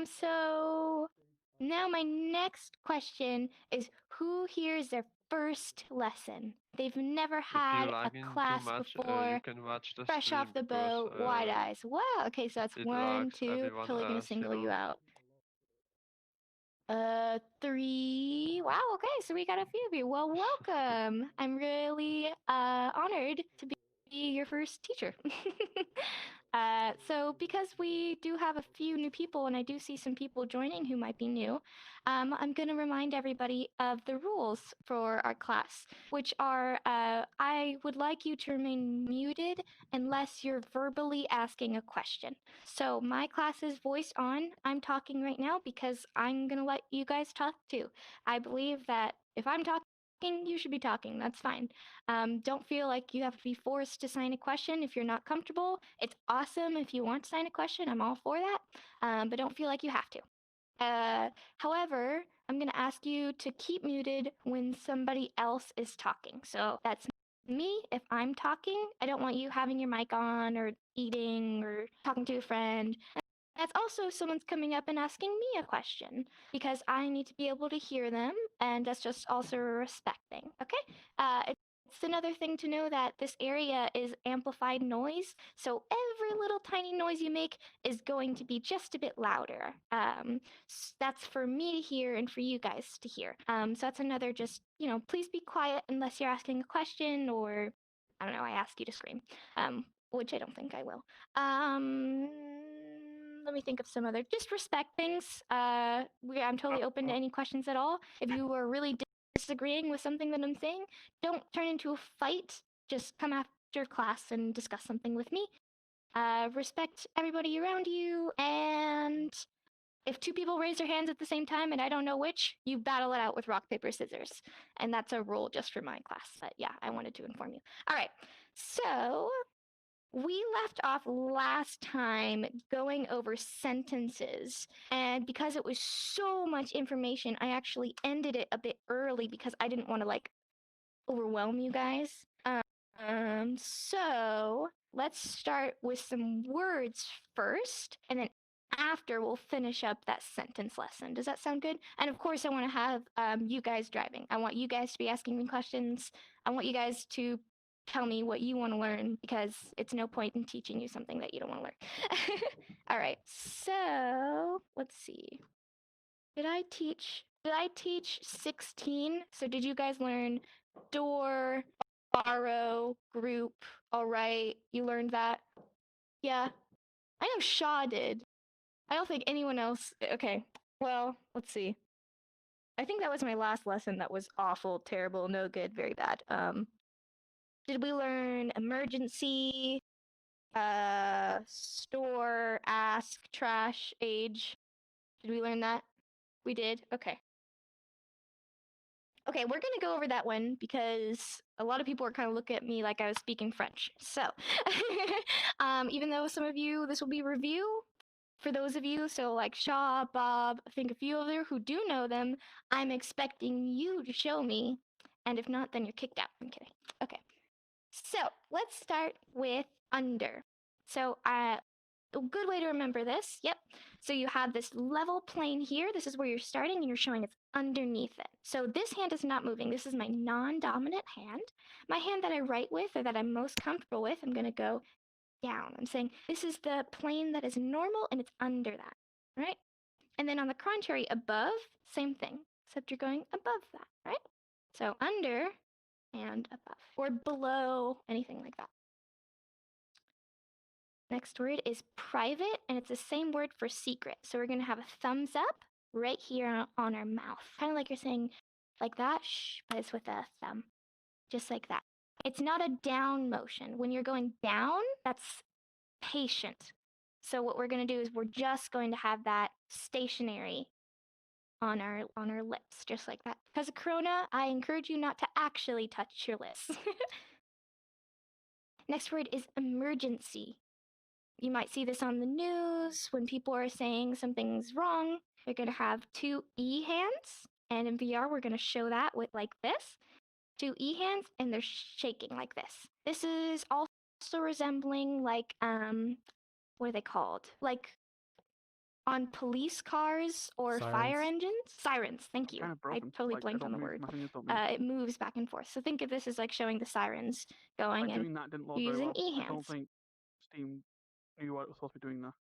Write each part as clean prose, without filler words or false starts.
So now my next question is, who here is their first lesson? They've never If you had a lagging too class much, you before, can watch the fresh stream off the because boat, wide eyes. Wow, okay, so that's it one, lags two, everyone totally gonna else, single you out. Three. Wow, okay, so we got a few of you. Well, welcome. I'm really honored to be your first teacher. So because we do have a few new people and I do see some people joining who might be new, I'm going to remind everybody of the rules for our class, which are I would like you to remain muted unless you're verbally asking a question. So my class is voice on. I'm talking right now because I'm going to let you guys talk too. I believe that if I'm talking, you should be talking. That's fine. Don't feel like you have to be forced to sign a question if you're not comfortable. It's awesome if you want to sign a question. I'm all for that. But don't feel like you have to. However, I'm going to ask you to keep muted when somebody else is talking. So that's me if I'm talking. I don't want you having your mic on or eating or talking to a friend. That's also someone's coming up and asking me a question because I need to be able to hear them, and that's just also a respect thing. Okay? It's another thing to know that this area is amplified noise, so every little tiny noise you make is going to be just a bit louder. That's for me to hear and for you guys to hear. So that's another just, please be quiet unless you're asking a question or, I don't know, I ask you to scream, which I don't think I will. Let me think of some other just respect things. I'm totally open to any questions at all. If you are really disagreeing with something that I'm saying, don't turn into a fight. Just come after class and discuss something with me. Respect everybody around you, and if two people raise their hands at the same time and I don't know which, you battle it out with rock, paper, scissors. And that's a rule just for my class. But yeah, I wanted to inform you. All right. So we left off last time going over sentences. And because it was so much information, I actually ended it a bit early because I didn't want to overwhelm you guys. So let's start with some words first, and then after we'll finish up that sentence lesson. Does that sound good? And of course, I want to have you guys driving. I want you guys to be asking me questions. I want you guys to tell me what you want to learn because it's no point in teaching you something that you don't want to learn. All right. So let's see. Did I teach 16? So did you guys learn door, borrow, group? All right, you learned that? Yeah. I know Shaw did. I don't think anyone else. Okay. Well, let's see. I think that was my last lesson that was awful, terrible, no good, very bad. Did we learn emergency, store, ask, trash, age? Did we learn that? We did? Okay. Okay, we're gonna go over that one because a lot of people are kind of looking at me like I was speaking French. So, even though some of you, this will be review for those of you, so like Shaw, Bob, I think a few of you who do know them, I'm expecting you to show me, and if not, then you're kicked out. I'm kidding. Okay, so let's start with under. So, a good way to remember this, yep. So you have this level plane here. This is where you're starting and you're showing it's underneath it. So this hand is not moving. This is my non-dominant hand. My hand that I write with or that I'm most comfortable with, I'm going to go down. I'm saying this is the plane that is normal and it's under that, right? And then on the contrary, above, same thing, except you're going above that, right? So under and above, or below, anything like that. Next word is private, and it's the same word for secret. So we're going to have a thumbs up right here on our mouth. Kind of like you're saying like that, shh, but it's with a thumb. Just like that. It's not a down motion. When you're going down, that's patient. So what we're going to do is we're just going to have that stationary on our lips, just like that. Because of Corona, I encourage you not to actually touch your lips. Next word is emergency. You might see this on the news when people are saying something's wrong. They're going to have two E hands. And in VR, we're going to show that with like this. Two E hands, and they're shaking like this. This is also resembling like, what are they called? Like on police cars or fire Sirens. engines. Sirens, thank you. Kind of I broken. totally Like, blanked on the word. My fingers don't move. It moves back and forth. So think of this as like showing the sirens going, Like, and doing that didn't load you're very using well. I e-hands. don't think Steam knew what it was supposed to be doing there.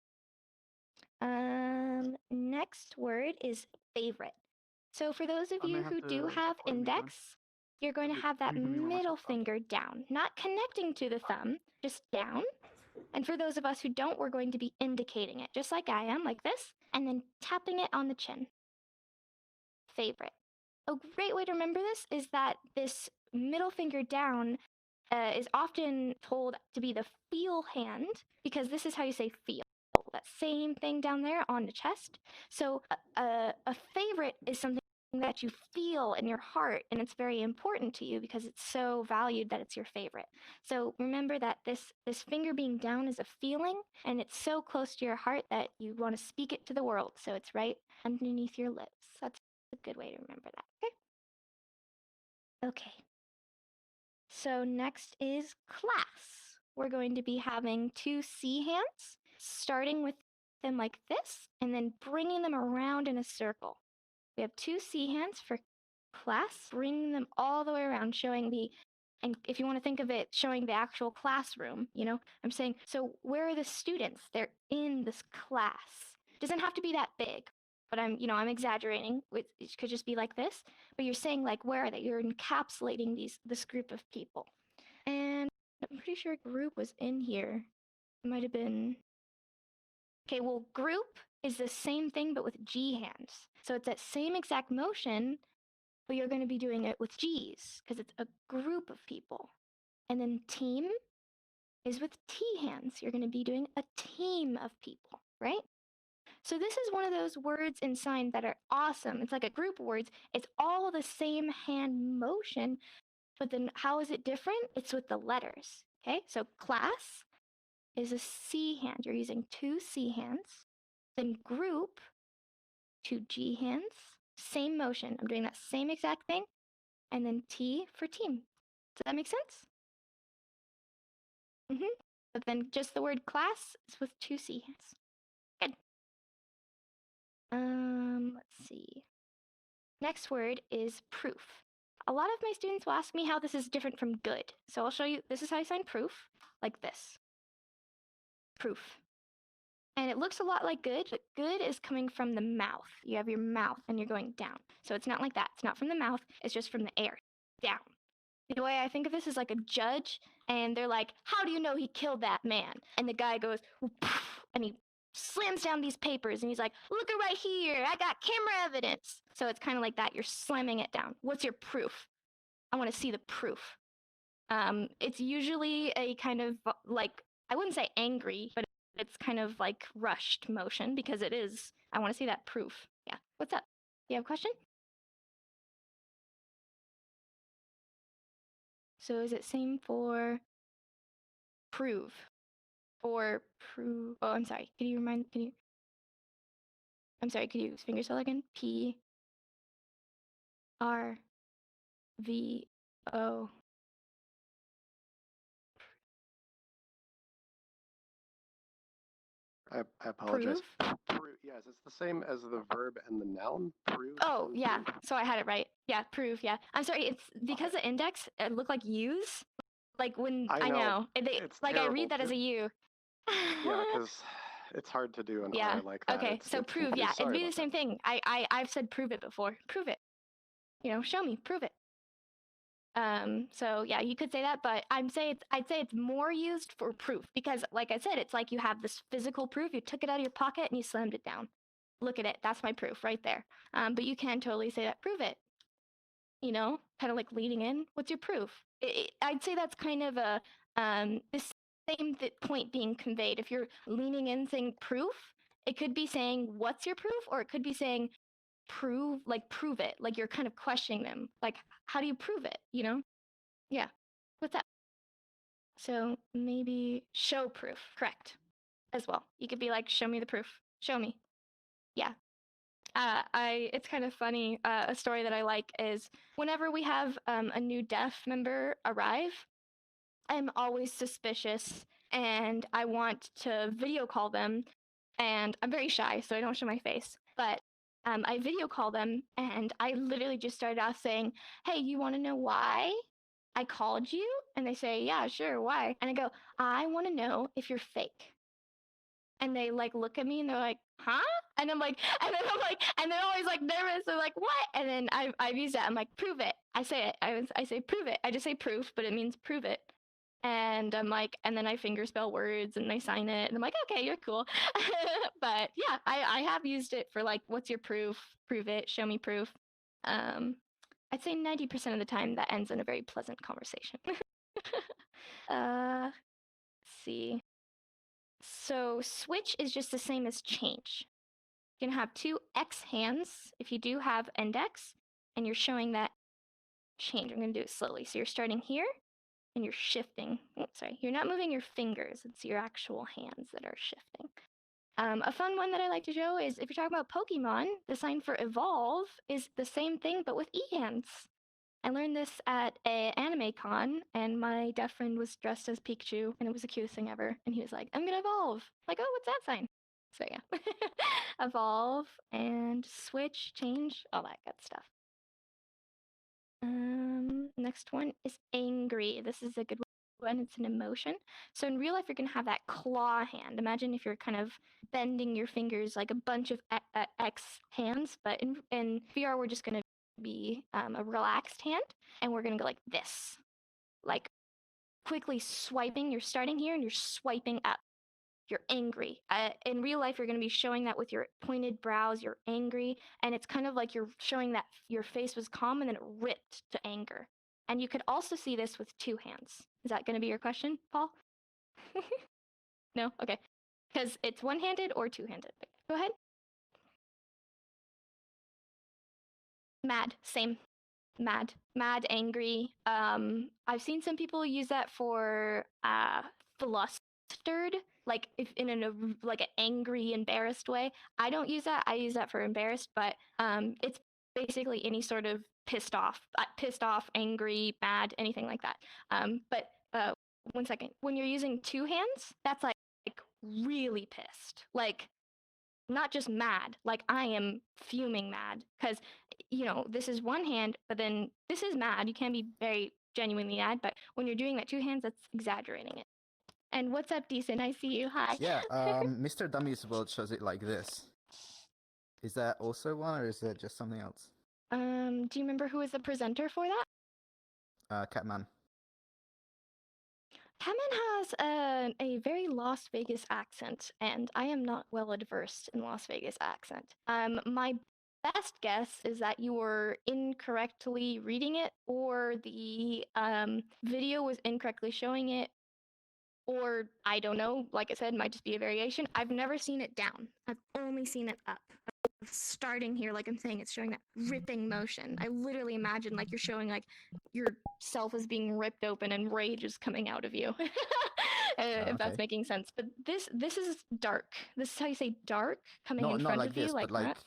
Next word is favorite. So for those of I may you have who to do have quit your index, you're going to Because have that it's moving me when I middle touch that. finger down, not connecting to the thumb, just down. And for those of us who don't, we're going to be indicating it, just like I am, like this, and then tapping it on the chin. Favorite. A great way to remember this is that this middle finger down is often told to be the feel hand, because this is how you say feel. That same thing down there on the chest. So a favorite is something that you feel in your heart, and it's very important to you because it's so valued that it's your favorite. So remember that this finger being down is a feeling, and it's so close to your heart that you want to speak it to the world. So it's right underneath your lips. That's a good way to remember that. Okay. So next is class. We're going to be having 2 C hands, starting with them like this, and then bringing them around in a circle. We have 2 C hands for class, bringing them all the way around, showing and if you want to think of it, showing the actual classroom, I'm saying, so where are the students? They're in this class. It doesn't have to be that big, but I'm exaggerating. It could just be like this, but you're saying like, where are they? You're encapsulating this group of people. And I'm pretty sure group was in here. It might have been. Okay, well, group is the same thing, but with G hands. So it's that same exact motion, but you're going to be doing it with G's because it's a group of people. And then team is with T hands. You're going to be doing a team of people, right? So this is one of those words in sign that are awesome. It's like a group of words. It's all the same hand motion, but then how is it different? It's with the letters. Okay, so class is a C hand. You're using 2 C hands. Then group, 2 G hands. Same motion. I'm doing that same exact thing. And then T for team. Does that make sense? But then just the word class is with 2 C hands. Good. Let's see. Next word is proof. A lot of my students will ask me how this is different from good. So I'll show you. This is how I sign proof, like this. Proof. And it looks a lot like good, but good is coming from the mouth. You have your mouth and you're going down. So it's not like that. It's not from the mouth, it's just from the air, down. The way I think of this is like a judge, and they're like, how do you know he killed that man? And the guy goes, and he slams down these papers, and he's like, look at right here, I got camera evidence. So it's kind of like that. You're slamming it down. What's your proof? I want to see the proof. It's usually a kind of like, I wouldn't say angry, but it's kind of like rushed motion because it is. I want to see that proof. Yeah. What's up? Do you have a question? So is it same for prove or prove? Oh, I'm sorry. Can you remind? Can you? I'm sorry. Could you finger spell again? P R V O. I apologize. Prove. Yes, it's the same as the verb and the noun. Prove. Oh yeah. So I had it right. Yeah, prove. Yeah. I'm sorry. It's because the index it looked like U's. Like when I know. It's like I read that terrible as a U. Yeah, because it's hard to do an Yeah. R like that. Okay. So it's prove. Yeah. It'd be the same that. thing. I've said prove it before. Prove it. Show me. Prove it. So yeah, you could say that, but I'd say it's more used for proof because, like I said, it's like you have this physical proof. You took it out of your pocket and you slammed it down. Look at it. That's my proof right there. But you can totally say that. Prove it. Kind of like leaning in. What's your proof? I'd say that's kind of a the same point being conveyed. If you're leaning in saying proof, it could be saying what's your proof, or it could be saying prove it, like you're kind of questioning them, like how do you prove it? Yeah. What's that? So maybe show proof, correct, as well. You could be like, show me the proof. Show me. Yeah. It's kind of funny. A story that I like is whenever we have a new deaf member arrive, I'm always suspicious and I want to video call them and I'm very shy, so I don't show my face. But I video call them, and I literally just started off saying, "Hey, you want to know why I called you?" And they say, "Yeah, sure, why?" And I go, "I want to know if you're fake." And they like look at me and they're like, "Huh?" And I'm like, and then I'm like, and they're always like nervous. They're like, "What?" And then I've used that. I'm like, "Prove it." I say it. I say prove it. I just say proof, but it means prove it. And I'm like, and then I finger spell words and I sign it. And I'm like, "Okay, you're cool." But yeah, I have used it for like, what's your proof? Prove it. Show me proof. I'd say 90% of the time that ends in a very pleasant conversation. Let's see. So switch is just the same as change. You can have two X hands if you do have index, and you're showing that change. I'm going to do it slowly. So you're starting here, and you're shifting. Oh, sorry, you're not moving your fingers. It's your actual hands that are shifting. A fun one that I like to show is if you're talking about Pokemon, the sign for evolve is the same thing, but with E hands. I learned this at a anime con, and my deaf friend was dressed as Pikachu, and it was the cutest thing ever. And he was like, "I'm gonna evolve." Like, "Oh, what's that sign?" So yeah, evolve and switch, change, all that good stuff. Next one is angry. This is a good one. It's an emotion. So in real life, you're gonna have that claw hand. Imagine if you're kind of bending your fingers like a bunch of X hands, but in VR, we're just gonna be a relaxed hand, and we're gonna go like this, like quickly swiping. You're starting here and you're swiping up. You're angry. In real life, you're going to be showing that with your pointed brows. You're angry, and it's kind of like you're showing that your face was calm and then it ripped to anger. And you could also see this with two hands. Is that going to be your question, Paul? No? Okay. Because it's one-handed or two-handed. Go ahead. Mad. Same. Mad, angry. I've seen some people use that for flustered, like if in a like an angry, embarrassed way. I don't use that. I use that for embarrassed, but it's basically any sort of pissed off, angry, mad, anything like that. But 1 second. When you're using two hands, that's like really pissed. Like not just mad, like I am fuming mad because, this is one hand, but then this is mad. You can be very genuinely mad, but when you're doing that two hands, that's exaggerating it. And what's up, Decent? I see you. Hi. Yeah, Mr. Dummy's world shows it like this. Is that also one, or is that just something else? Do you remember who was the presenter for that? Catman. Catman has a very Las Vegas accent, and I am not well adversed in Las Vegas accent. My best guess is that you were incorrectly reading it, or the video was incorrectly showing it, or I don't know. Like I said, might just be a variation. I've never seen it down. I've only seen it up. Starting here, like I'm saying, it's showing that ripping motion. I literally imagine like you're showing like yourself is being ripped open and rage is coming out of you. If that's making sense. But this is dark. This is how you say dark coming in front of you, this, like but that.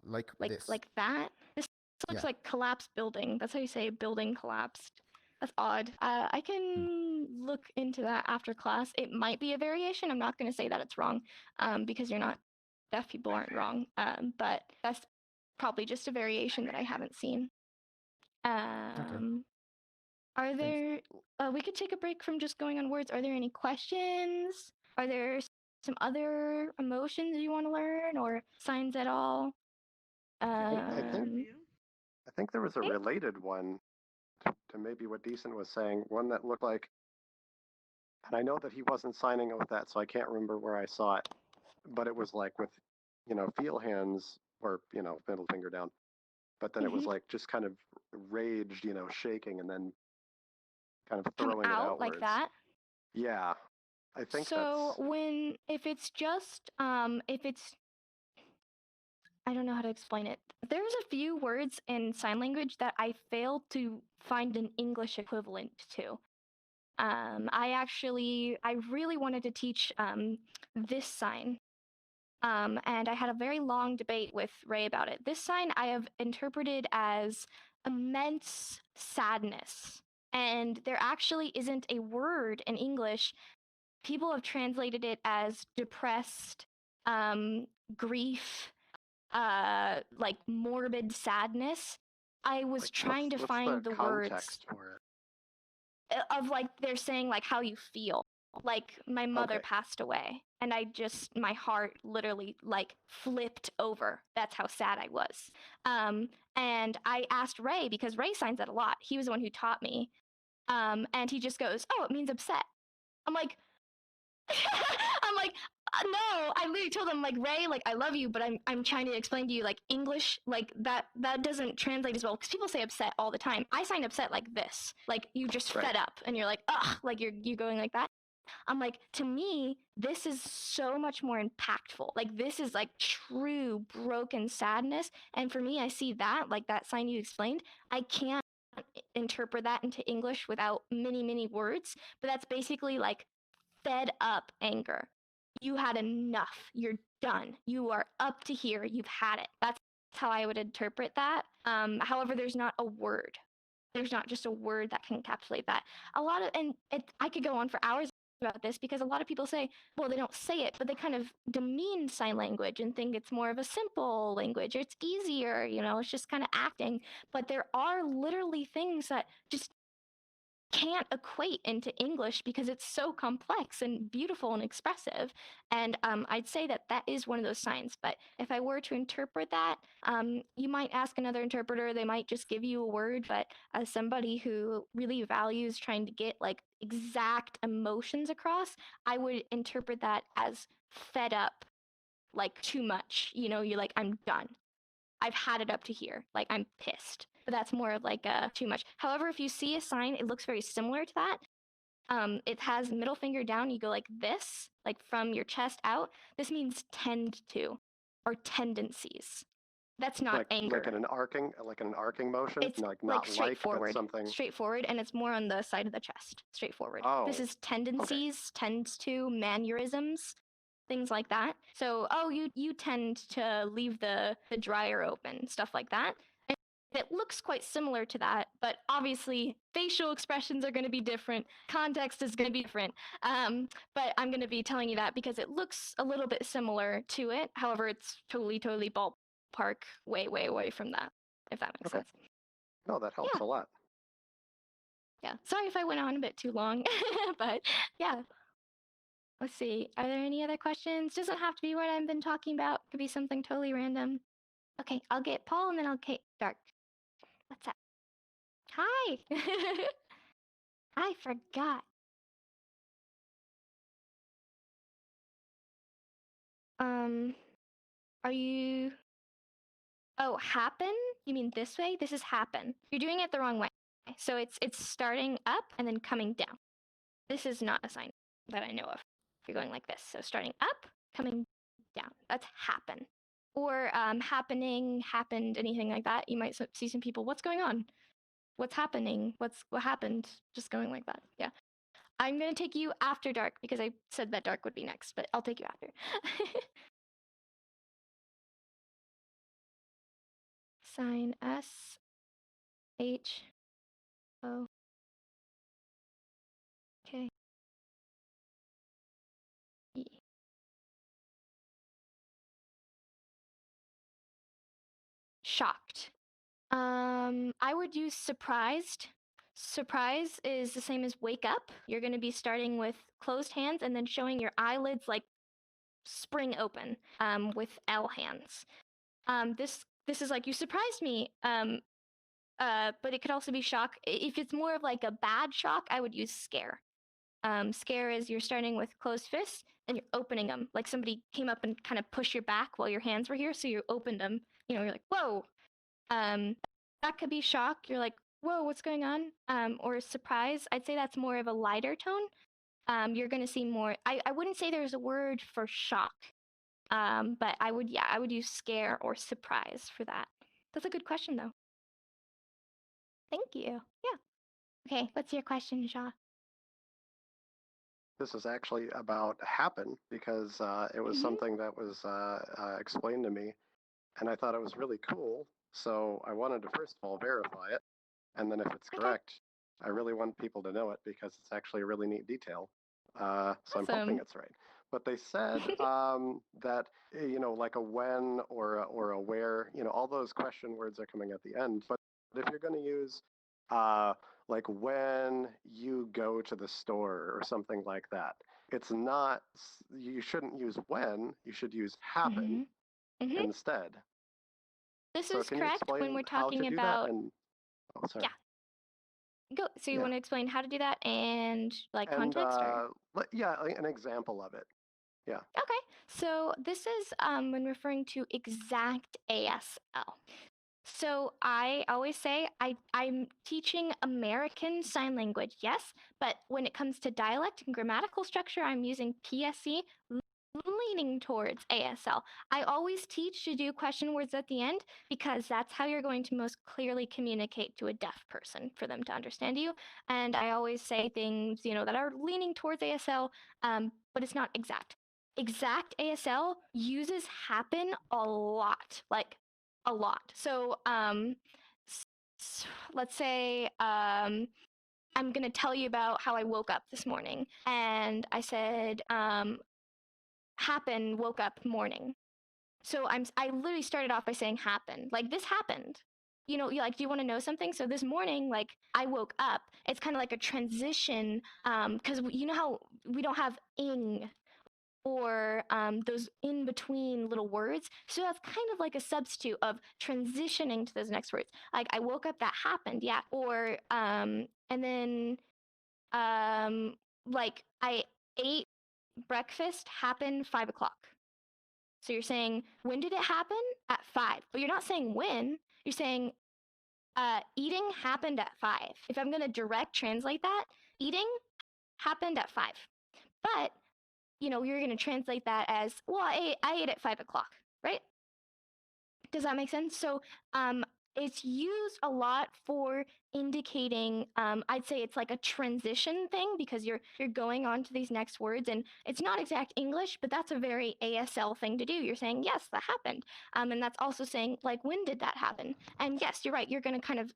Like this. Like that. This looks like collapsed building. That's how you say building collapsed. That's odd. I can look into that after class. It might be a variation. I'm not going to say that it's wrong, because you're not deaf people aren't wrong. But that's probably just a variation that I haven't seen. Are there? We could take a break from just going on words. Are there any questions? Are there some other emotions you want to learn or signs at all? I think there was a related one to maybe what Decent was saying. One that looked like, and I know that he wasn't signing it with that, so I can't remember where I saw it. But it was like with, feel hands or middle finger down. But then it was like just kind of raged, shaking, and then kind of throwing it outwards. Like that. Yeah, I think so. That's... If it's just I don't know how to explain it. There's a few words in sign language that I failed to find an English equivalent to. I really wanted to teach this sign. And I had a very long debate with Ray about it. This sign I have interpreted as immense sadness. And there actually isn't a word in English. People have translated it as depressed, grief, like morbid sadness. I was Like, trying to what's find the words context for it? of like they're saying like how you feel. Like my mother Okay. passed away and my heart literally like flipped over. That's how sad I was. And I asked Ray because Ray signs that a lot. He was the one who taught me. And he just goes, "Oh, it means upset." I'm like, I'm like, no. I literally told him like, Ray, like I love you, but I'm trying to explain to you like English, like that doesn't translate as well because people say upset all the time. I sign upset like this, like you just fed up and you're like, ugh, like you're going like that. I'm like, to me, this is so much more impactful. Like this is like true broken sadness, and for me, I see that like that sign you explained. I can't interpret that into English without many words, but that's basically like fed up anger. You had enough. You're done. You are up to here. You've had it. That's how I would interpret that. However, there's not a word. There's not just a word that can encapsulate that. I could go on for hours about this because a lot of people say, well, they don't say it, but they kind of demean sign language and think it's more of a simple language or it's easier, it's just kind of acting. But there are literally things that just can't equate into English because it's so complex and beautiful and expressive. And I'd say that is one of those signs. But if I were to interpret that, you might ask another interpreter. They might just give you a word. But as somebody who really values trying to get like exact emotions across, I would interpret that as fed up, like too much. You're like, I'm done. I've had it up to here. Like I'm pissed. But that's more of like too much. However, if you see a sign, it looks very similar to that. It has middle finger down. You go like this, like from your chest out. This means tend to, or tendencies. That's not anger. Like an arcing motion. It's like like not straightforward. but something. Straightforward, and it's more on the side of the chest. Straightforward. Oh. This is tendencies, tends to, mannerisms, things like that. So, you tend to leave the dryer open, stuff like that. And it looks quite similar to that, but obviously facial expressions are going to be different. Context is going to be different. But I'm going to be telling you that because it looks a little bit similar to it. However, it's totally ballpark way away from that, if that makes sense. No, that helps a lot. Yeah. Sorry if I went on a bit too long, but yeah. Let's see. Are there any other questions? Doesn't have to be what I've been talking about. Could be something totally random. Okay, I'll get Paul and then I'll get Dark. What's up? Hi. I forgot. Are you? Oh, happen? You mean this way? This is happen. You're doing it the wrong way. So it's starting up and then coming down. This is not a sign that I know of. You're going like this. So starting up, coming down. That's happen. Or happening, happened, anything like that. You might see some people, what's going on? What's happening? What happened? Just going like that. Yeah. I'm going to take you after Dark because I said that Dark would be next, but I'll take you after. Sign S H O K E. Shocked. I would use surprised. Surprise is the same as wake up. You're going to be starting with closed hands and then showing your eyelids like spring open with L hands. This is like you surprised me. But it could also be shock. If it's more of like a bad shock, I would use scare. Scare is you're starting with closed fists and you're opening them. Like somebody came up and kind of pushed your back while your hands were here, so you opened them. You're like, whoa. That could be shock. You're like, whoa, what's going on? Or surprise. I'd say that's more of a lighter tone. You're going to see more. I wouldn't say there's a word for shock. But I would use scare or surprise for that. That's a good question, though. Thank you. Yeah. Okay, what's your question, Shaw? This is actually about happen because it was something that was explained to me, and I thought it was really cool. So I wanted to first of all verify it, and then if it's correct, I really want people to know it because it's actually a really neat detail. So I'm hoping it's right. but they said that, like a when or a where, all those question words are coming at the end. But if you're going to use like when you go to the store or something like that, it's not, you shouldn't use when, you should use happen instead. This So is can you correct when explain we're how to talking do that? about. And oh, sorry. Yeah. Go. So you Yeah. want to explain how to do that and like And context or? yeah, an example of it. Yeah. Okay. So this is when referring to exact ASL. So I always say I'm teaching American Sign Language, yes, but when it comes to dialect and grammatical structure, I'm using PSE, leaning towards ASL. I always teach to do question words at the end because that's how you're going to most clearly communicate to a deaf person for them to understand you. And I always say things, that are leaning towards ASL, but it's not exact. Exact ASL uses happen a lot, like a lot. So, let's say I'm gonna tell you about how I woke up this morning, and I said, happen, woke up morning. So I literally started off by saying happen, like this happened. You like, do you want to know something? So this morning, like I woke up. It's kind of like a transition, because you know how we don't have ing or those in between little words. So that's kind of like a substitute of transitioning to those next words. Like I woke up, that happened, yeah. Or and then like I ate breakfast, happened 5 o'clock. So you're saying when did it happen? At 5. But you're not saying when. You're saying eating happened at 5. If I'm gonna direct translate that, eating happened at 5. But you're going to translate that as, well, I ate at 5 o'clock, right? Does that make sense? So it's used a lot for indicating, I'd say it's like a transition thing because you're going on to these next words, and it's not exact English, but that's a very ASL thing to do. You're saying, yes, that happened. And that's also saying, like, when did that happen? And yes, you're right. You're going to kind of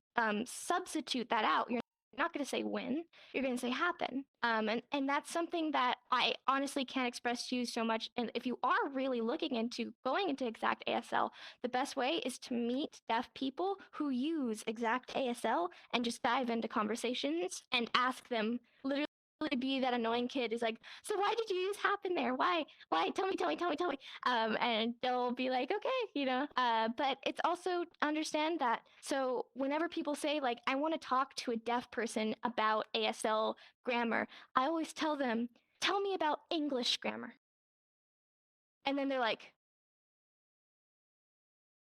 substitute that out. You're not going to say when, you're going to say happen. And that's something that I honestly can't express to you so much. And if you are really looking into going into exact ASL, the best way is to meet deaf people who use exact ASL and just dive into conversations and ask them, literally be that annoying kid is like, so why did you use happen there? Why? Tell me. And they'll be like, okay, but it's also understand that. So whenever people say like, I want to talk to a deaf person about ASL grammar, I always tell them, tell me about English grammar. And then they're like,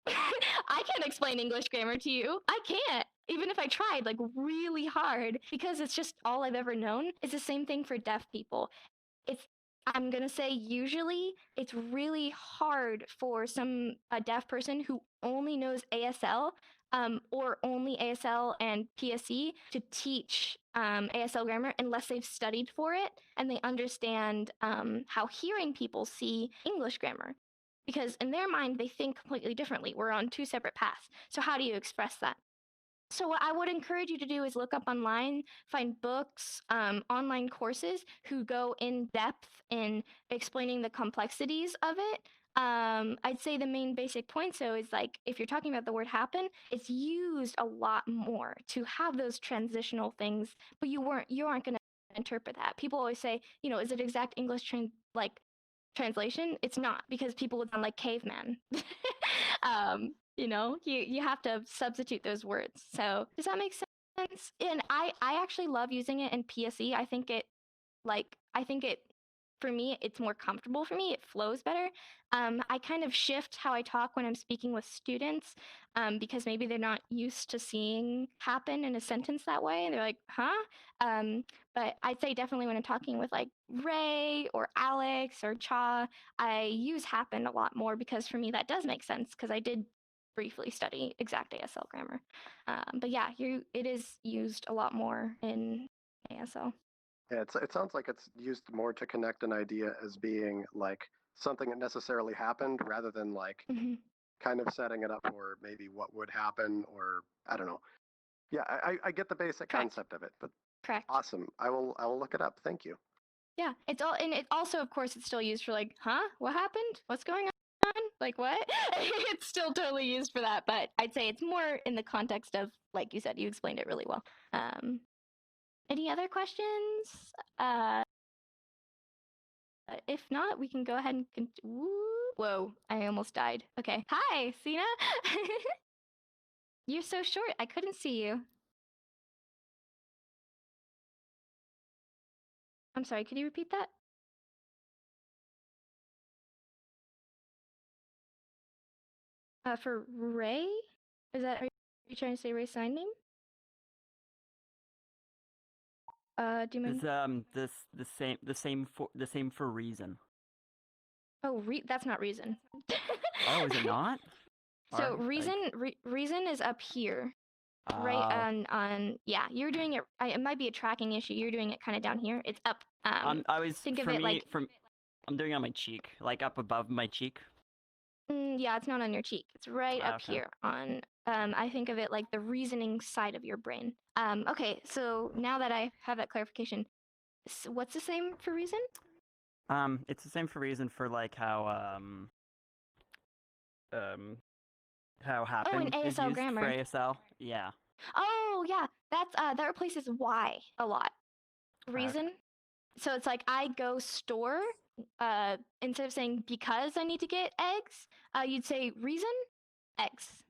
I can't explain English grammar to you. I can't. Even if I tried like really hard, because it's just all I've ever known. It's the same thing for deaf people. I'm going to say usually it's really hard for a deaf person who only knows ASL or only ASL and PSE to teach ASL grammar unless they've studied for it and they understand how hearing people see English grammar. Because in their mind, they think completely differently. We're on two separate paths. So how do you express that? So what I would encourage you to do is look up online, find books, online courses who go in depth in explaining the complexities of it. I'd say the main basic point, so is like if you're talking about the word happen, it's used a lot more to have those transitional things, but you aren't going to interpret that. People always say, is it exact English translation? It's not, because people would sound like caveman. You have to substitute those words. So does that make sense? And I actually love using it in PSE. I think it for me, it's more comfortable for me. It flows better. I kind of shift how I talk when I'm speaking with students because maybe they're not used to seeing happen in a sentence that way. And they're like, huh? But I'd say definitely when I'm talking with like Ray or Alex or Cha, I use happen a lot more because for me that does make sense because I did briefly study exact ASL grammar. But yeah, it is used a lot more in ASL. Yeah, it sounds like it's used more to connect an idea as being like something that necessarily happened rather than like kind of setting it up for maybe what would happen, or I don't know. Yeah, I get the basic Correct. concept of it, but Correct. awesome. I will look it up. Thank you. Yeah, it's all, and it also, of course, it's still used for like, huh? What happened? What's going on? Like what? It's still totally used for that, but I'd say it's more in the context of, like you said, you explained it really well. Any other questions? If not, we can go ahead and whoa, I almost died. Okay. Hi, Sina. You're so short. I couldn't see you. I'm sorry, could you repeat that? For Ray? Are you trying to say Ray's sign name? Do you mind? The same for reason. Oh, that's not reason. Oh, is it not? So Alright, reason, reason is up here, right? Oh. On yeah, you're doing it. It might be a tracking issue. You're doing it kind of down here. It's up. I was think of for it me like I'm doing it on my cheek, like up above my cheek. yeah, it's not on your cheek. It's right up Okay. here on. I think of it like the reasoning side of your brain. Okay, so now that I have that clarification, what's the same for reason? It's the same for reason for like how happen in is ASL used grammar. for ASL. Yeah. Oh yeah, that's that replaces why a lot. Reason. Okay. So it's like I go store. Instead of saying because I need to get eggs, you'd say reason eggs.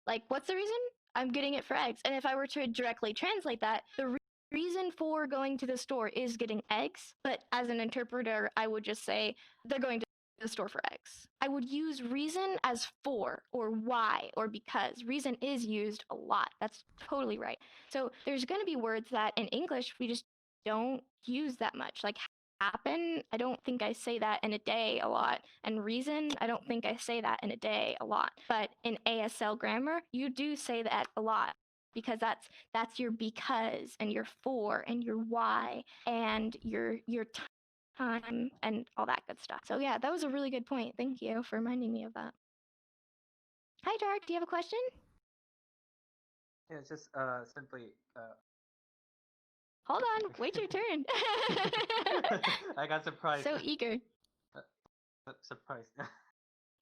Like what's the reason? I'm getting it for eggs. And if I were to directly translate that, the reason for going to the store is getting eggs. But as an interpreter, I would just say they're going to the store for eggs. I would use reason as for or why or because. Reason is used a lot. That's totally right. So there's going to be words that in English we just don't use that much. Like happen, I don't think I say that in a day a lot. And reason, I don't think I say that in a day a lot. But in ASL grammar, you do say that a lot because that's your because and your for and your why and your time and all that good stuff. So yeah, that was a really good point. Thank you for reminding me of that. Hi Dark, do you have a question? Yeah, just simply Hold on, wait your turn. I got surprised. So eager. Surprised.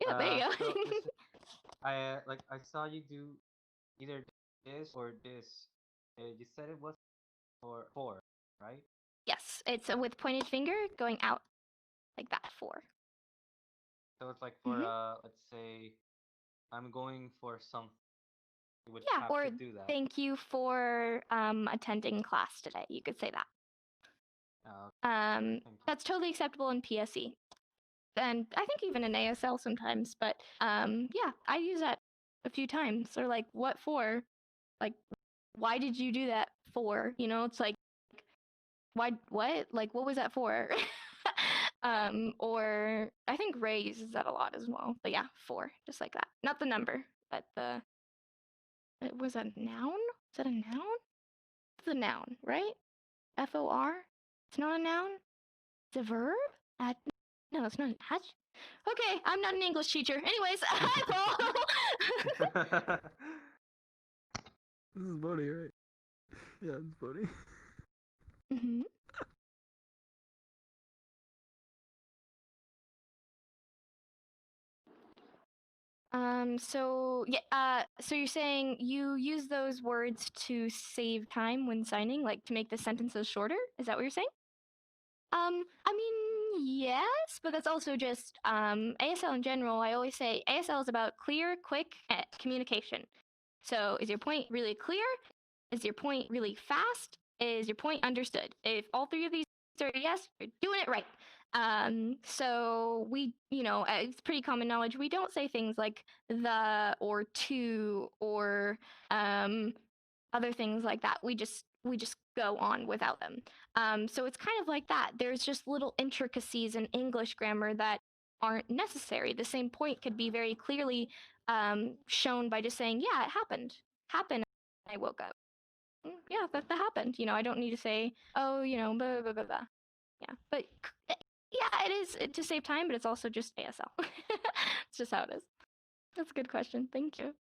Yeah, there you go. So just, I saw you do either this or this. You said it was for, right? Yes, it's with pointed finger going out like that for. So it's like for let's say I'm going for something. You would Yeah, have or to do that. thank you for attending class today. You could say that. Thank you. That's totally acceptable in PSE. And I think even in ASL sometimes, but yeah, I use that a few times. Or like, what for? Like, why did you do that for? You know, it's like, why, what? Like, what was that for? Or I think Ray uses that a lot as well. But yeah, for, just like that. Not the number, but the, was that a noun? Is that a noun? It's a noun, right? FOR? It's not a noun? It's a verb? No, it's not an adjective. Okay, I'm not an English teacher. Anyways, hi, Paul. This is funny, right? Yeah, it's funny. mm-hmm. So yeah, so you're saying you use those words to save time when signing, like to make the sentences shorter? Is that what you're saying? I mean, yes, but that's also just ASL in general. I always say ASL is about clear, quick communication. So is your point really clear? Is your point really fast? Is your point understood? If all three of these are yes, you're doing it right. So we, it's pretty common knowledge. We don't say things like the or to or other things like that. We just go on without them. So it's kind of like that. There's just little intricacies in English grammar that aren't necessary. The same point could be very clearly shown by just saying, "Yeah, it happened. Happened. I woke up. Yeah, that happened." I don't need to say, "Oh, blah blah blah blah." Yeah, but yeah, it is to save time, but it's also just ASL. It's just how it is. That's a good question. Thank you.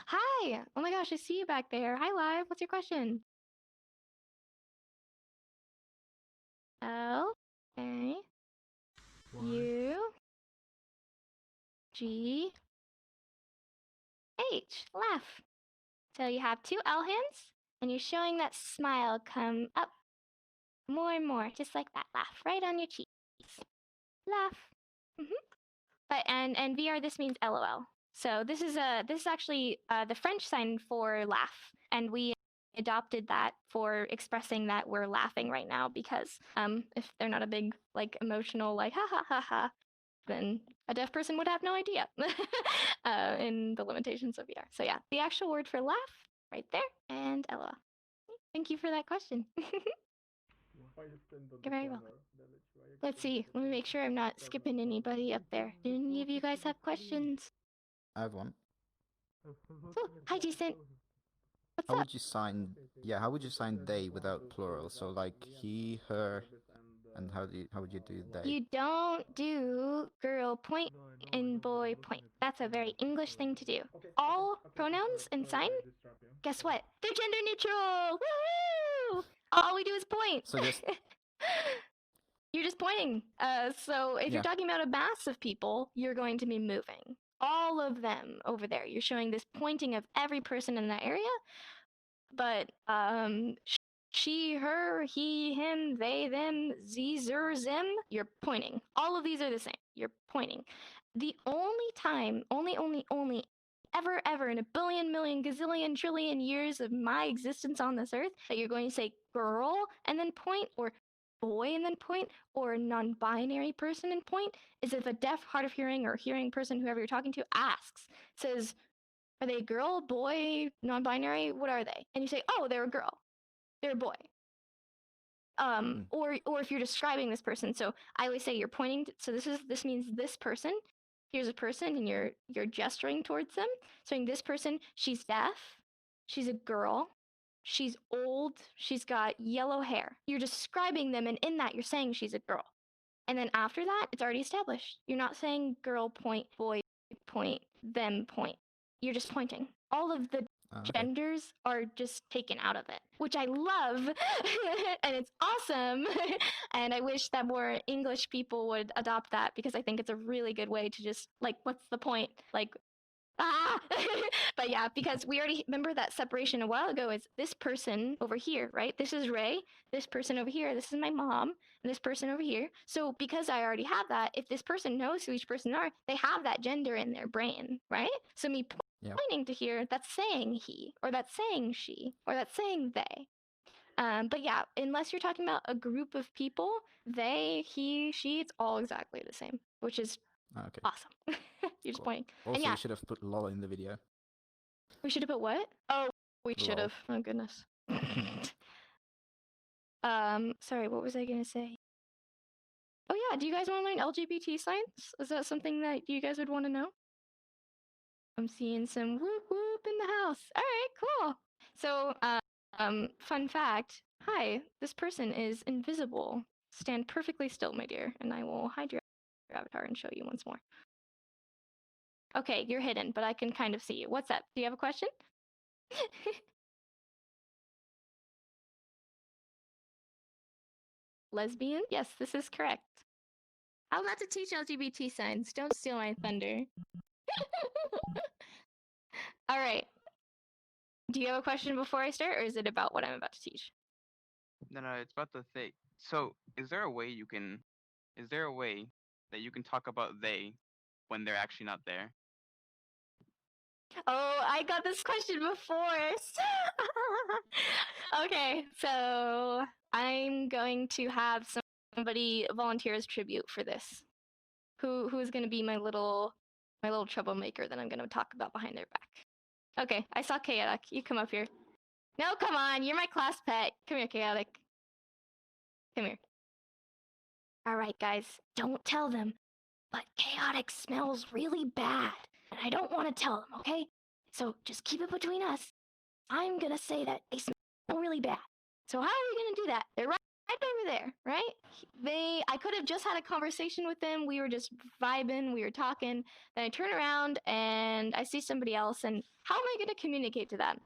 Hi. Oh my gosh, I see you back there. Hi, Live. What's your question? L A U G H. Laugh. So you have two L hands, and you're showing that smile come up more and more, just like that. Laugh right on your cheeks. Laugh. But and VR, this means LOL. So this is actually the French sign for laugh, and we adopted that for expressing that we're laughing right now, because if they're not a big like emotional like ha ha ha ha, then a deaf person would have no idea in the limitations of VR. So yeah, the actual word for laugh right there, and LOL. Thank you for that question. You're very welcome. Let's see. Let me make sure I'm not skipping anybody up there. Do any of you guys have questions? I have one. Oh, hi, Decent. What's How up? would you sign? Yeah, how would you sign they without plural? So like he, her, and how would you do they? You don't do girl point and boy point. That's a very English thing to do. All pronouns and sign, guess what? They're gender neutral. Woohoo! All we do is point. So just You're just pointing. So if Yeah. you're talking about a mass of people, you're going to be moving. All of them over there. You're showing this pointing of every person in that area. But she, her, he, him, they, them, z, zer, zim, you're pointing. All of these are the same. You're pointing. The only time, only, ever in a billion, million, gazillion, trillion years of my existence on this earth that you're going to say girl and then point, or boy and then point, or a non-binary person and point, is if a deaf, hard of hearing, or hearing person, whoever you're talking to, asks, says, are they a girl, boy, non-binary? What are they? And you say, oh, they're a girl. They're a boy. Or if you're describing this person. So I always say you're pointing to, so this means this person. Here's a person, and you're gesturing towards them, saying this person, she's deaf, she's a girl, she's old, she's got yellow hair. You're describing them, and in that you're saying she's a girl. And then after that, it's already established. You're not saying girl point, boy point, them point. You're just pointing. All of the okay. genders are just taken out of it, which I love, and it's awesome. And I wish that more English people would adopt that, because I think it's a really good way to just like, what's the point? Like, ah! But yeah, because we already remember that separation a while ago is this person over here, right? This is Ray. This person over here, this is my mom, and this person over here. So because I already have that, if this person knows who each person are, they have that gender in their brain, right? So me pointing to here, that's saying he, or that's saying she, or that's saying they. But yeah, unless you're talking about a group of people, they, he, she, it's all exactly the same, which is Okay. awesome. You're just pointing. Also, and yeah, we should have put lol in the video. we should have put what? Oh, we should have. Oh goodness. Sorry, what was I gonna say? Oh yeah, do you guys want to learn LGBT science? Is that something that you guys would want to know? I'm seeing some whoop whoop in the house. All right, cool. So, fun fact. Hi, this person is invisible. Stand perfectly still, my dear, and I will hide your avatar and show you once more. Okay, you're hidden, but I can kind of see you. What's up? Do you have a question? Lesbian? Yes, this is correct. I'm about to teach LGBT signs. Don't steal my thunder. All right. Do you have a question before I start, or is it about what I'm about to teach? No, it's about the thing. So, is there a way that you can talk about they when they're actually not there? Oh, I got this question before. Okay, so I'm going to have somebody volunteer as tribute for this. Who's going to be my little troublemaker that I'm going to talk about behind their back? Okay, I saw Chaotic. You come up here. No, come on. You're my class pet. Come here, Chaotic. Come here. All right, guys. Don't tell them, but Chaotic smells really bad, and I don't want to tell them, okay? So just keep it between us. I'm gonna say that they smell really bad. So how are we gonna do that? They're right over there, right? I could have just had a conversation with them. We were just vibing, we were talking. Then I turn around and I see somebody else, and how am I gonna communicate to them?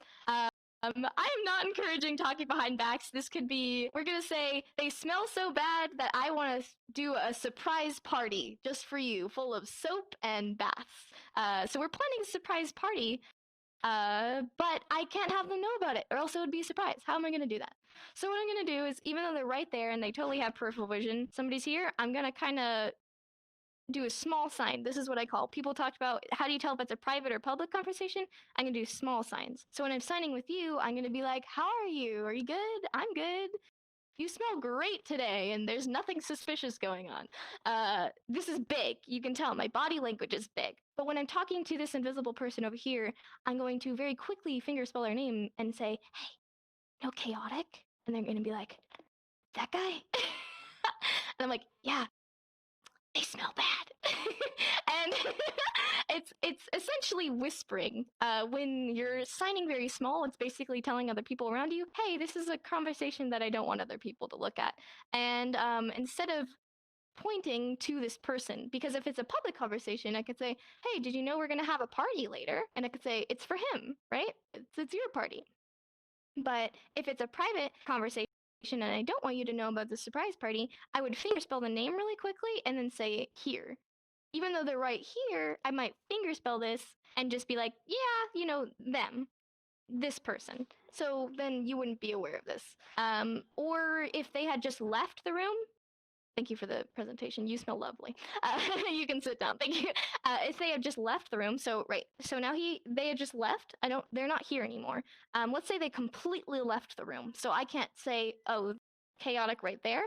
I am not encouraging talking behind backs. This could be, we're gonna say, they smell so bad that I want to do a surprise party just for you, full of soap and baths. So we're planning a surprise party, but I can't have them know about it, or else it would be a surprise. How am I gonna do that? So what I'm gonna do is, even though they're right there and they totally have peripheral vision, somebody's here, I'm gonna kind of do a small sign. This is what I call, people talked about how do you tell if it's a private or public conversation. I'm gonna do small signs. So when I'm signing with you, I'm gonna be like, how are you? Are you good? I'm good. You smell great today, and there's nothing suspicious going on. This is big. You can tell my body language is big. But when I'm talking to this invisible person over here, I'm going to very quickly fingerspell their name and say, hey, no chaotic? And they're gonna be like, that guy? And I'm like, yeah, they smell bad. And it's essentially whispering. When you're signing very small, it's basically telling other people around you, hey, this is a conversation that I don't want other people to look at. And instead of pointing to this person, because if it's a public conversation, I could say, hey, did you know we're going to have a party later? And I could say, it's for him, right? It's your party. But if it's a private conversation and I don't want you to know about the surprise party, I would fingerspell the name really quickly and then say here. Even though they're right here, I might fingerspell this and just be like, yeah, you know, them, this person. So then you wouldn't be aware of this. Or if they had just left the room, thank you for the presentation. You smell lovely. You can sit down. Thank you. If they had just left the room, so right, so now they had just left. They're not here anymore. Let's say they completely left the room, so I can't say, oh, chaotic right there.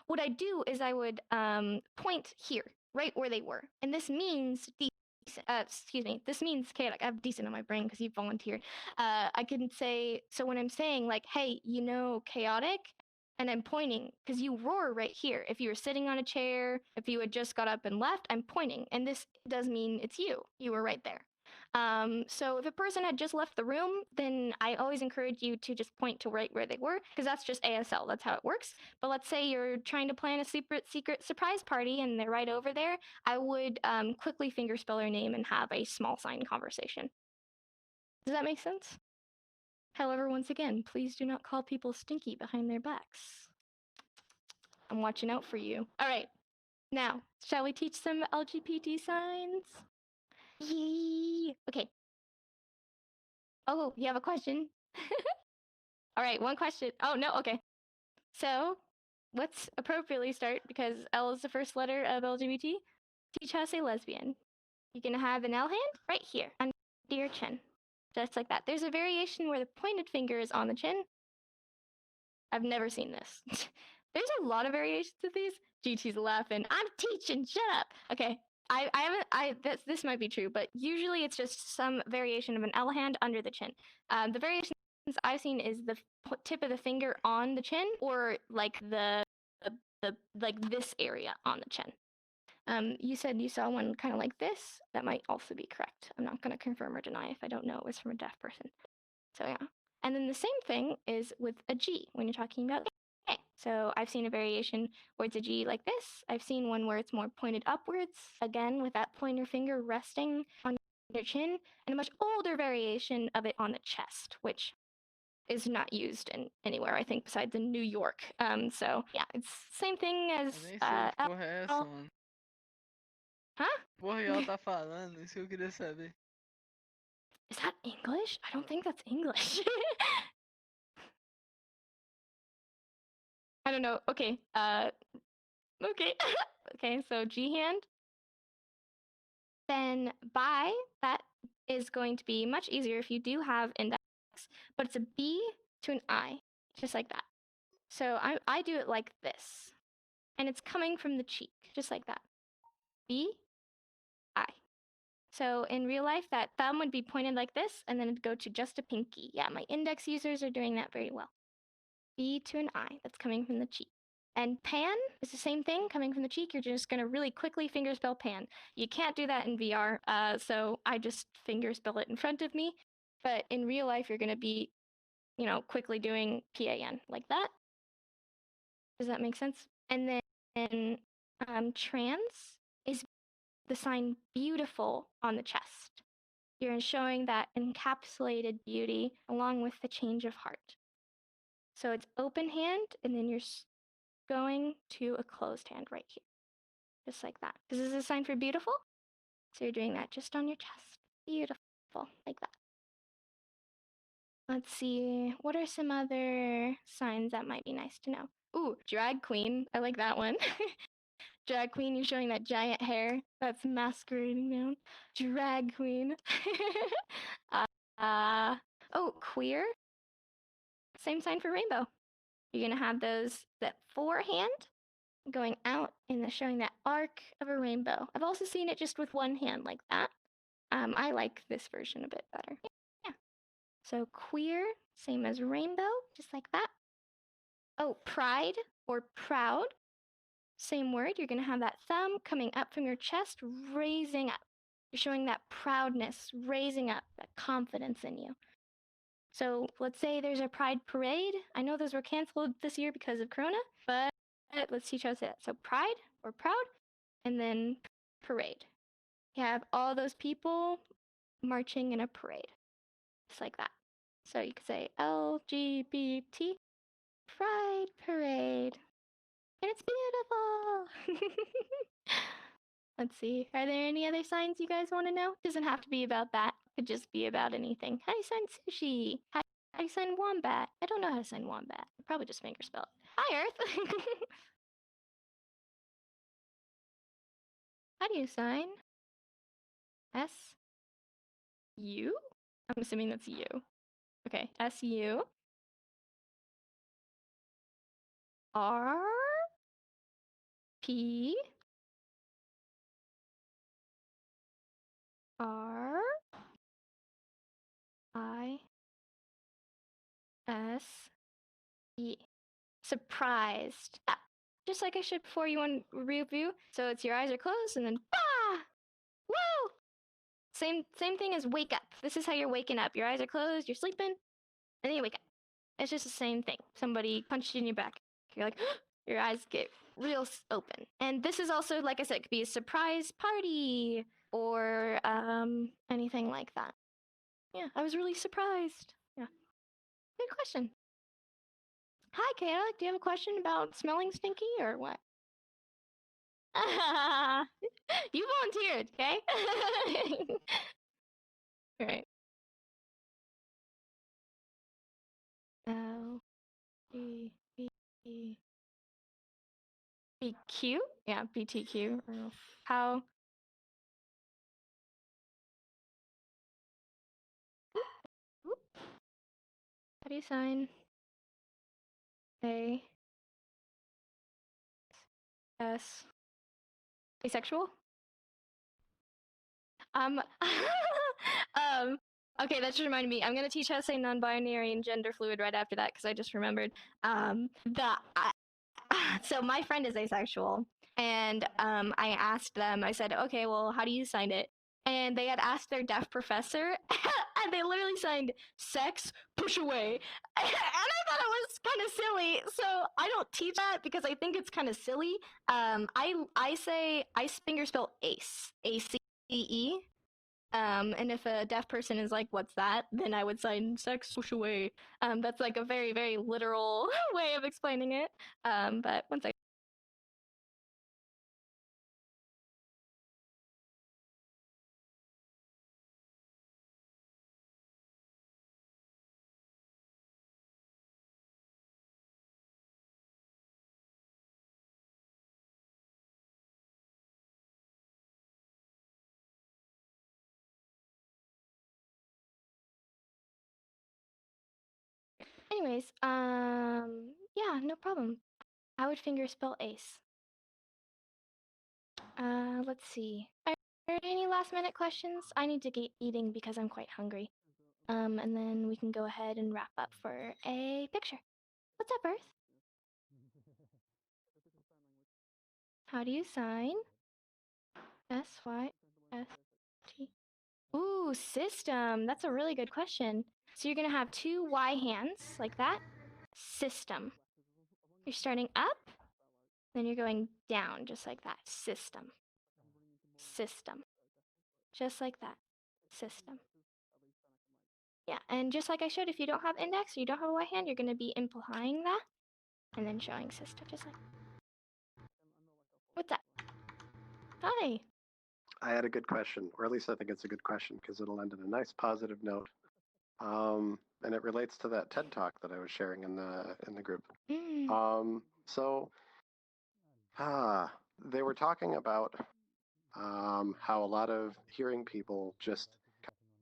What I do is I would point here, right where they were, and this means excuse me, this means chaotic. I have decent on my brain because you volunteered. I can say, so when I'm saying like, hey, you know, chaotic, and I'm pointing because you roar right here. If you were sitting on a chair, if you had just got up and left, I'm pointing, and this does mean it's you. You were right there. So if a person had just left the room, then I always encourage you to just point to right where they were, because that's just ASL. That's how it works. But let's say you're trying to plan a secret surprise party and they're right over there. I would quickly fingerspell their name and have a small sign conversation. Does that make sense? However, once again, please do not call people stinky behind their backs. I'm watching out for you. All right. Now, shall we teach some LGBT signs? Yee. Okay. Oh, you have a question? All right, one question. Oh, no, okay. So, let's appropriately start, because L is the first letter of LGBT. Teach how to say lesbian. You can have an L hand right here, under your chin. Just like that. There's a variation where the pointed finger is on the chin. I've never seen this. There's a lot of variations of these. GT's laughing. I'm teaching, shut up. Okay. This might be true, but usually it's just some variation of an L hand under the chin. The variations I've seen is the tip of the finger on the chin, or like the like this area on the chin. You said you saw one kind of like this. That might also be correct. I'm not going to confirm or deny if I don't know it was from a deaf person. So yeah. And then the same thing is with a G when you're talking about gay. So I've seen a variation where it's a G like this. I've seen one where it's more pointed upwards, again with that pointer finger resting on your chin, and a much older variation of it on the chest, which is not used in anywhere, I think, besides in New York. So yeah, it's same thing as Eu nem sei que porra é essa, L. mano. Huh? Porra, e ela tá falando, isso que eu queria saber. Is that English? I don't think that's English. I don't know. Okay. Okay. Okay, so G hand. Then bi, that is going to be much easier if you do have index, but it's a B to an I, just like that. So I do it like this, and it's coming from the cheek, just like that. B, I. So in real life, that thumb would be pointed like this, and then it'd go to just a pinky. Yeah, my index users are doing that very well. B to an I, that's coming from the cheek. And pan is the same thing, coming from the cheek. You're just going to really quickly fingerspell pan. You can't do that in VR, so I just fingerspell it in front of me. But in real life, you're going to be, you know, quickly doing PAN like that. Does that make sense? And then trans is the sign beautiful on the chest. you're showing that encapsulated beauty along with the change of heart. So it's open hand, and then you're going to a closed hand right here. Just like that. This is a sign for beautiful. So you're doing that just on your chest. Beautiful. Like that. Let's see. What are some other signs that might be nice to know? Ooh, drag queen. I like that one. Drag queen, you're showing that giant hair that's masquerading down. Drag queen. Oh, queer. Same sign for rainbow. You're gonna have that forehand going out and showing that arc of a rainbow. I've also seen it just with one hand like that. I like this version a bit better. Yeah. So queer, same as rainbow, just like that. Oh, pride or proud. Same word. You're going to have that thumb coming up from your chest, raising up. You're showing that proudness, raising up, that confidence in you. So let's say there's a pride parade. I know those were canceled this year because of Corona, but let's teach us that. So pride or proud, and then parade. You have all those people marching in a parade, just like that. So you could say LGBT Pride Parade. And it's beautiful. Let's see. Are there any other signs you guys want to know? Doesn't have to be about that. Could just be about anything. How do you sign sushi? How do you sign wombat? I don't know how to sign wombat. I probably just fingerspell it. Hi, Earth. How do you sign S U? I'm assuming that's U. Okay, S U R P R I S E. Surprised. Ah, just like I showed before you want review. So it's your eyes are closed and then bah! Woo! Same thing as wake up. This is how you're waking up. Your eyes are closed, you're sleeping, and then you wake up. It's just the same thing. Somebody punched you in your back. You're like, your eyes get real open. And this is also, like I said, it could be a surprise party or anything like that. Yeah, I was really surprised. Yeah. Good question. Hi, Kayla. Do you have a question about smelling stinky or what? You volunteered, okay? All right. L B B B Q? Yeah, BTQ. How? How do you sign A S asexual? Um, okay, that just reminded me. I'm gonna teach how to say non-binary and gender fluid right after that because I just remembered. So my friend is asexual, and I asked them. I said, "Okay, well, how do you sign it?" And they had asked their deaf professor, and they literally signed "sex push away," and I thought it was kind of silly. So I don't teach that because I think it's kind of silly. I say I finger spell ace, ACE. And if a deaf person is like, "What's that?" then I would sign "sex push away." That's like a very, very literal way of explaining it. But one second. Anyways, yeah, no problem. I would finger spell ace. Let's see. Are there any last minute questions? I need to get eating because I'm quite hungry. And then we can go ahead and wrap up for a picture. What's up, Earth? How do you sign? SYST. Ooh, system. That's a really good question. So you're gonna have two Y hands like that. System. You're starting up, then you're going down just like that. System. System. Just like that. System. Yeah, and just like I showed, if you don't have index or you don't have a white hand, you're going to be implying that and then showing sister, just like. What's that? Hi. I had a good question, or at least I think it's a good question because it'll end in a nice positive note. And it relates to that TED talk that I was sharing in the group. So they were talking about how a lot of hearing people just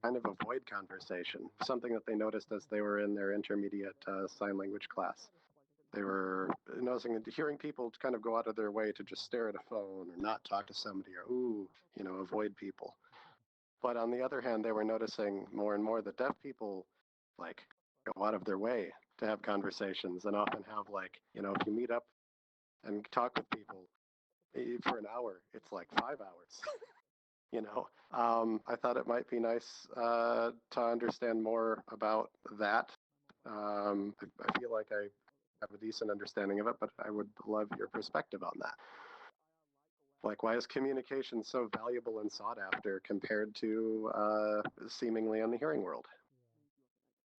kind of avoid conversation, something that they noticed as they were in their intermediate sign language class. They were noticing that hearing people kind of go out of their way to just stare at a phone or not talk to somebody or, avoid people. But on the other hand, they were noticing more and more that deaf people like go out of their way to have conversations and often have if you meet up and talk with people for an hour, it's like 5 hours. I thought it might be nice to understand more about that. I feel like I have a decent understanding of it, but I would love your perspective on that. Like, why is communication so valuable and sought after compared to seemingly in the hearing world?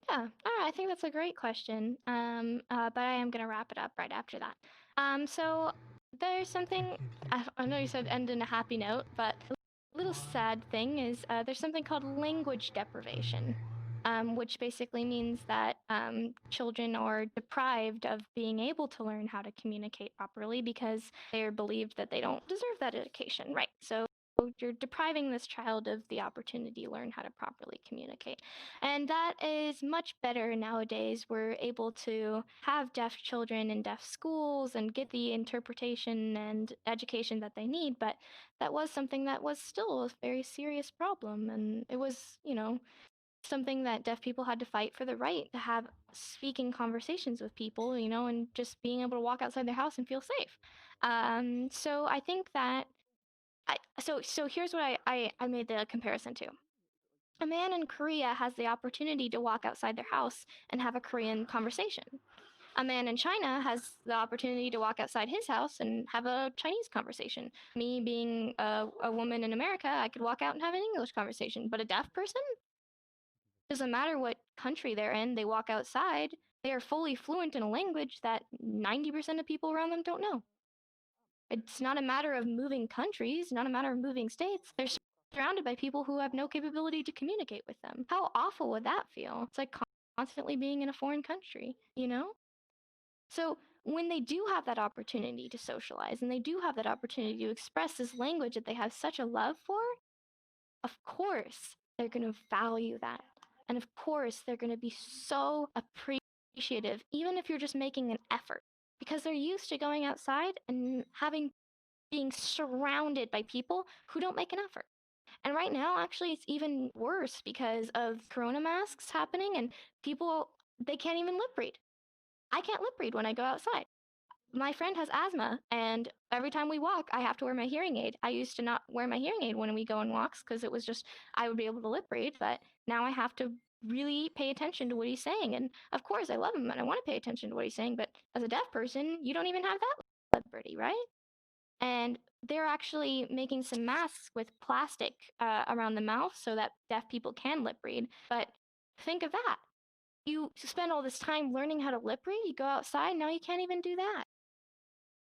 Yeah, all right, I think that's a great question. But I am gonna wrap it up right after that. So there's something I know you said end in a happy note, but a little sad thing is there's something called language deprivation, which basically means that children are deprived of being able to learn how to communicate properly because they're believed that they don't deserve that education, right? So you're depriving this child of the opportunity to learn how to properly communicate. And that is much better nowadays. We're able to have deaf children in deaf schools and get the interpretation and education that they need. But that was something that was still a very serious problem. And it was, something that deaf people had to fight for the right to have speaking conversations with people, and just being able to walk outside their house and feel safe. So I think that so here's what I made the comparison to. A man in Korea has the opportunity to walk outside their house and have a Korean conversation. A man in China has the opportunity to walk outside his house and have a Chinese conversation. Me being a woman in America, I could walk out and have an English conversation. But a deaf person, doesn't matter what country they're in, they walk outside, they are fully fluent in a language that 90% of people around them don't know. It's not a matter of moving countries, not a matter of moving states. They're surrounded by people who have no capability to communicate with them. How awful would that feel? It's like constantly being in a foreign country, So when they do have that opportunity to socialize and they do have that opportunity to express this language that they have such a love for, of course they're going to value that. And of course they're going to be so appreciative, even if you're just making an effort, because they're used to going outside and being surrounded by people who don't make an effort. And right now, actually, it's even worse because of corona masks happening and people, they can't even lip read. I can't lip read when I go outside. My friend has asthma, and every time we walk, I have to wear my hearing aid. I used to not wear my hearing aid when we go on walks because it was just, I would be able to lip read, but now I have to really pay attention to what he's saying. And of course, I love him and I want to pay attention to what he's saying, but as a deaf person, you don't even have that liberty, right? And they're actually making some masks with plastic around the mouth so that deaf people can lip read. But think of that. You spend all this time learning how to lip read, you go outside, now you can't even do that.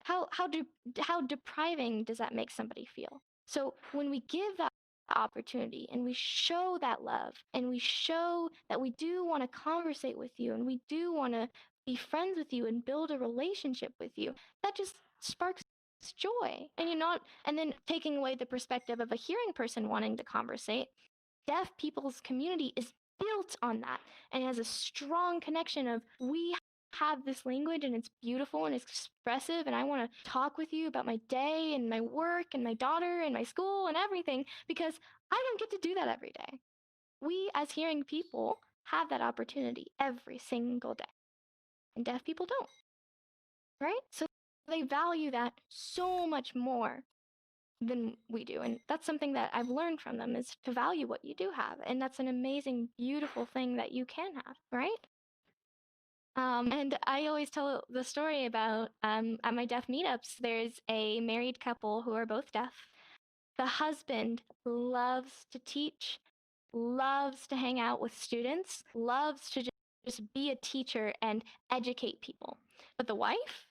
How depriving does that make somebody feel? So when we give that opportunity and we show that love and we show that we do want to conversate with you and we do want to be friends with you and build a relationship with you, that just sparks joy. And then taking away the perspective of a hearing person wanting to conversate, deaf people's community is built on that and has a strong connection of we have this language and it's beautiful and it's expressive and I want to talk with you about my day and my work and my daughter and my school and everything because I don't get to do that every day. We as hearing people have that opportunity every single day and deaf people don't, right? So they value that so much more than we do. And that's something that I've learned from them is to value what you do have. And that's an amazing, beautiful thing that you can have, right? And I always tell the story about at my deaf meetups, there's a married couple who are both deaf. The husband loves to teach loves to hang out with students, loves to just be a teacher and educate people. But the wife,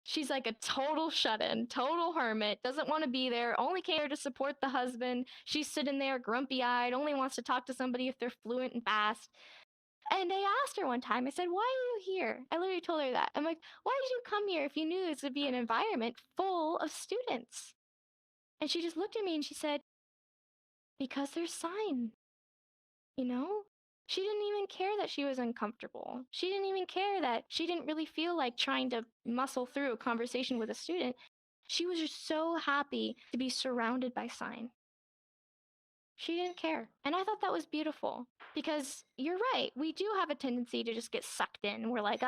she's like a total shut-in, total hermit, doesn't want to be there, only came here to support the husband. She's sitting there grumpy-eyed, only wants to talk to somebody if they're fluent and fast. And I asked her one time, I said, why are you here? I literally told her that. I'm like, why did you come here if you knew this would be an environment full of students? And she just looked at me and she said, because there's sign, you know? She didn't even care that she was uncomfortable. She didn't even care that she didn't really feel like trying to muscle through a conversation with a student. She was just so happy to be surrounded by sign. She didn't care. And I thought that was beautiful because you're right. We do have a tendency to just get sucked in. We're like,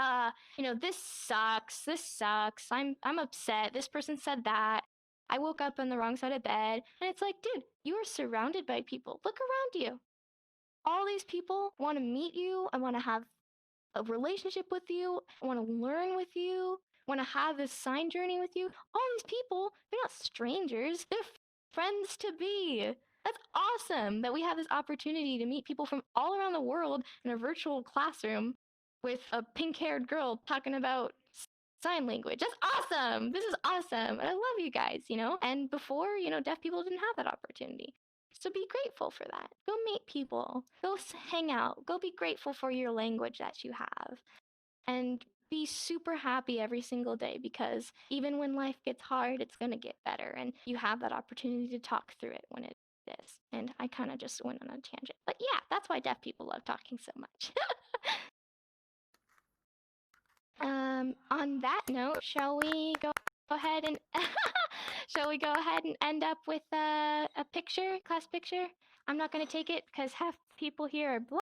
this sucks. This sucks. I'm upset. This person said that. I woke up on the wrong side of bed. And it's like, dude, you are surrounded by people. Look around you. All these people want to meet you and want to have a relationship with you, want to learn with you, want to have this sign journey with you. All these people, they're not strangers. They're friends to be. That's awesome that we have this opportunity to meet people from all around the world in a virtual classroom with a pink-haired girl talking about sign language. That's awesome. This is awesome. And I love you guys, And before, deaf people didn't have that opportunity. So be grateful for that. Go meet people. Go hang out. Go be grateful for your language that you have. And be super happy every single day because even when life gets hard, it's going to get better. And you have that opportunity to talk through it when it is. And I kind of just went on a tangent. But yeah, that's why deaf people love talking so much. On that note, shall we go ahead and end up with a picture, class picture? I'm not going to take it because half people here are blind.